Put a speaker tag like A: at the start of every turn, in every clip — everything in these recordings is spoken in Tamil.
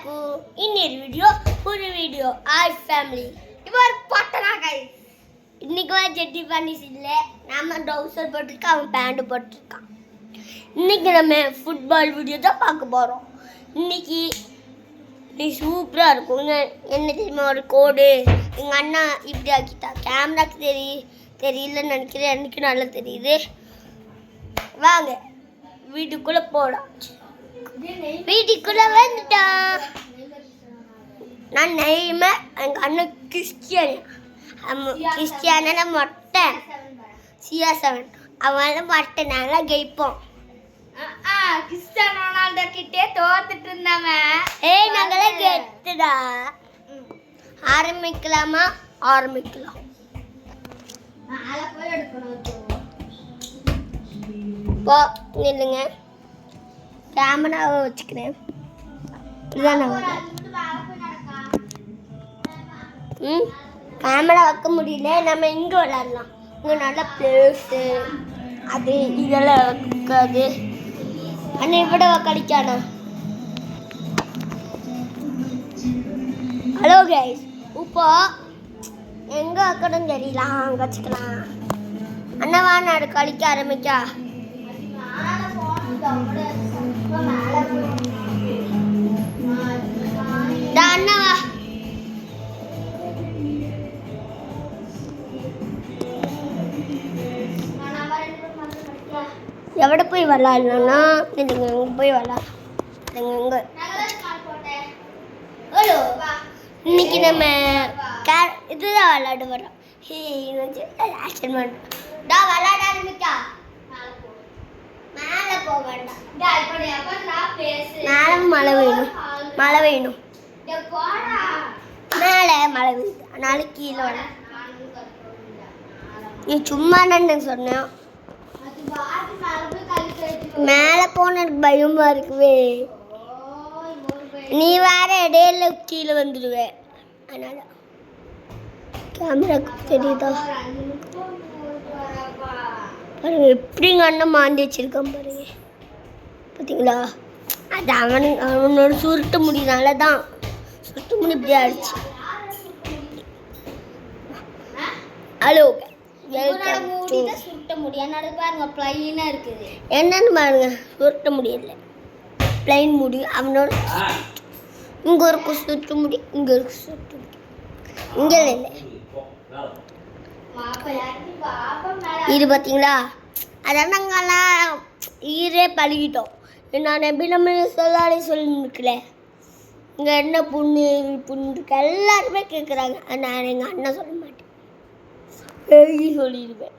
A: Welcome in a video, ஒரு வீடியோ ஆல் ஃபேமிலி இவர் போட்டனா गाइस இன்னைக்கு வா ஜெட்டி பாண்டிஸ் இல்ல நாம ட்ரவுசர் போட்டுருக்கோம் அவன் பேண்ட் போட்டுருக்கான் இன்னைக்கு நம்ம ஃபுட்பால் வீடியோ தான் பார்க்க போறோம் இன்னைக்கு நீ சூப்பரா இருக்கும் என்ன தெரியுமா ஒரு கோடு எங்க அண்ணா இப்படி ஆக்கிட்டா கேமராக்கு தெரியலன்னு நினைக்கிறேன் எனக்கு நல்லா தெரியுது வாங்க வீட்டுக்குள்ள போலாம் வீட்டுக்குள்ள வந்துட்டான் நான் நெய்மர் எங்க அண்ணன் கிறிஸ்டியான மொட்டை CR7 அவன் மொட்டை நாங்களா ஜெயிப்போம்
B: கிறிஸ்டியானோ ரொனால்டோ கிட்டே தோத்துட்டு இருந்தாங்க
A: நாங்களே கெத்துடா ஆரம்பிக்கலாம் போ நில்லுங்க கேமராவை வச்சுக்கிறேன் கேமரா வைக்க முடியல நம்ம இங்கே விளாட்லாம் இங்கே நல்ல பிளேஸு அது இதெல்லாம் வைக்காது அண்ணா இப்படி கடிக்கானா ஹலோ கைஸ் இப்போ எங்கே வைக்கணும் தெரியல அங்கே வச்சுக்கலாம் அண்ணா நாடு கழிக்க ஆரம்பிக்கா அண்ணா எവിടെ போய் விளாட்லாம்னா இதுங்க எங்கே போய் விளாட்லாம் இன்னைக்கு நம்ம இதுதான் விளாட வரோம் விளாட ஆரம்பிக்கா மேலே போக வேண்டாம் மேலே மழை வேணும் மேலே மழை பெய்யுது அதனால கீழே வர நீ சும்மா நான் சொன்னேன் மேலே போன பயமா இருக்குவே நீ வேற இடையில கீழே வந்துடுவே அதனால கேமராக்கு தெரியுதா பாருங்க எப்படிங்க அண்ணன் மாந்தி வச்சிருக்கான் பாருங்க பார்த்தீங்களா அது அவனோட சுருட்டு முடினால தான் சுருட்டு முடி இப்படி ஆயிடுச்சு ஹலோ
B: சுருட்ட முடியும் பாருங்க பிளைனா இருக்குது
A: என்னன்னு பாருங்க சுருட்ட முடியல பிளைன் முடி அவனோட இங்கே ஒரு சுருட்டு முடி இங்கே ஒரு சுருட்டு முடி இங்கே இல்லை இது பார்த்தீங்களா அதான் நாங்கள்லாம் ஈரே பழகிட்டோம் நான் எப்படி நம்ம சொல்லிருக்கல இங்கே என்ன புண்ணு இருக்கு எல்லாருமே கேட்குறாங்க நான் எங்கள் அண்ணன் சொல்ல மாட்டேன் எழுதி சொல்லிடுவேன்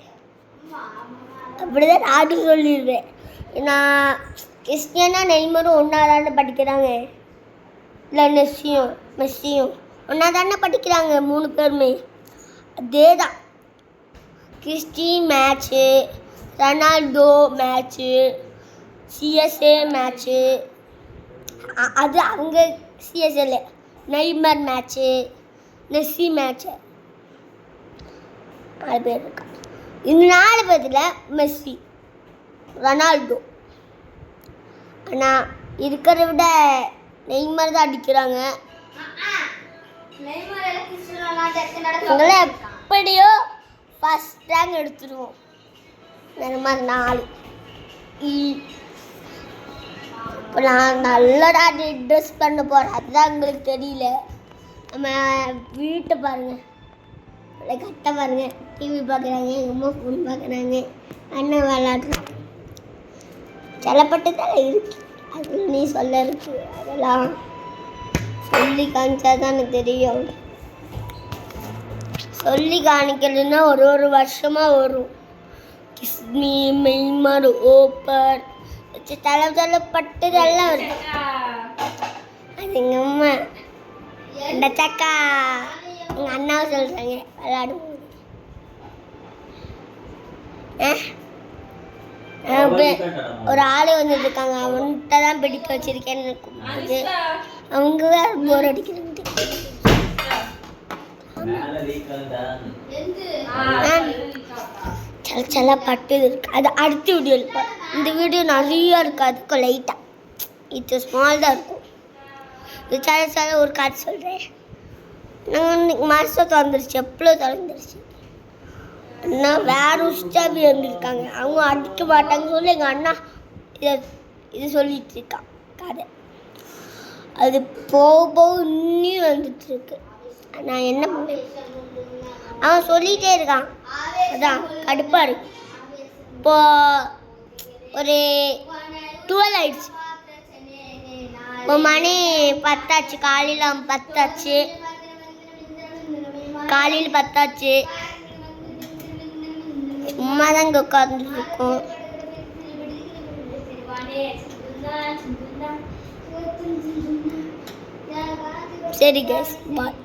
A: அப்படிதான் நானும் சொல்லிடுவேன் நான் கிறிஸ்டியானா நெய்மரும் ஒன்றா தானே படிக்கிறாங்க இல்லை மெஸ்ஸியும் ஒன்றா தானே படிக்கிறாங்க 3 பேருமே அதே தான் Christy match Ronaldo match CSA match அது அவங்க CSL Neymar match Messi match 4 பேர் இருக்காங்க இந்த 4 பேரில் மெஸ்ஸி ரொனால்டோ ஆனால் இருக்கிறத விட நெய்மர் தான் அடிக்கிறாங்க எங்களை எப்படியோ ஃபஸ்ட் ரேங்க் எடுத்துருவோம் நெய்மர் 4 இப்போ நான் நல்லா ட்ரெஸ் பண்ண போகிறேன் அதுதான் உங்களுக்கு தெரியல நம்ம வீட்டை பாருங்கள் கட்ட பாருங்க டிவி பார்க்குறாங்க எங்கள் அம்மா ஃபோன் பார்க்குறாங்க அண்ணன் விளாட்றாங்க செல்லப்பட்டு தான் இருக்கு அது நீ சொல்ல இருக்கு அதெல்லாம் சொல்லி காமிச்சா தான் எனக்கு தெரியும் சொல்லி காணிக்கலன்னா ஒரு வருஷமாக வரும் கிஸ்மி மெய்மர் ஓப்பர் வச்சு தலைப்பட்டதெல்லாம் வரும் அது எங்கள் அம்மா இந்த சக்கா எங்கள் அண்ணாவை சொல்கிறாங்க விளையாடும்போது ஒரு ஆள் வந்துட்டு இருக்காங்க அவன்கிட்ட தான் பிடிக்க வச்சிருக்கேன்னு இருக்கும்போது அவங்க வேற போர் அடிக்கிறாங்க சில பட்டு இருக்கு அது அடுத்த வீடியோவில் இந்த வீடியோ நிறையா இருக்குது அதுக்கு லைட்டாக இது ஸ்மால் தான் இருக்கும் விசாரிச்சால ஒரு கதை சொல்கிறேன். நாங்கள் இன்னைக்கு மாதம் திறந்துருச்சு, எப்பளோ திறந்துருச்சு. அண்ணா வேற உஷ்டாபி வந்திருக்காங்க, அவங்க அடிக்க மாட்டாங்க சொல்லி எங்கள் அண்ணா இது சொல்லிட்டு இருக்கான் கதை. அது போக போக இன்னும் வந்துட்டு இருக்கு. நான் என்ன பண்ணேன், அவன் சொல்லிகிட்டே இருக்கான், அதான் கடுப்பாக இருக்கு. இப்போ ஒரு 12 ஆயிடுச்சு, இப்போ மணி 10 ஆச்சு, காலையில் 10 ஆச்சு, காலையில் 10 ஆச்சு. சும்மா தான் இங்கே உட்காந்துட்டு இருக்கோம். சரி கைஸ், பாய்.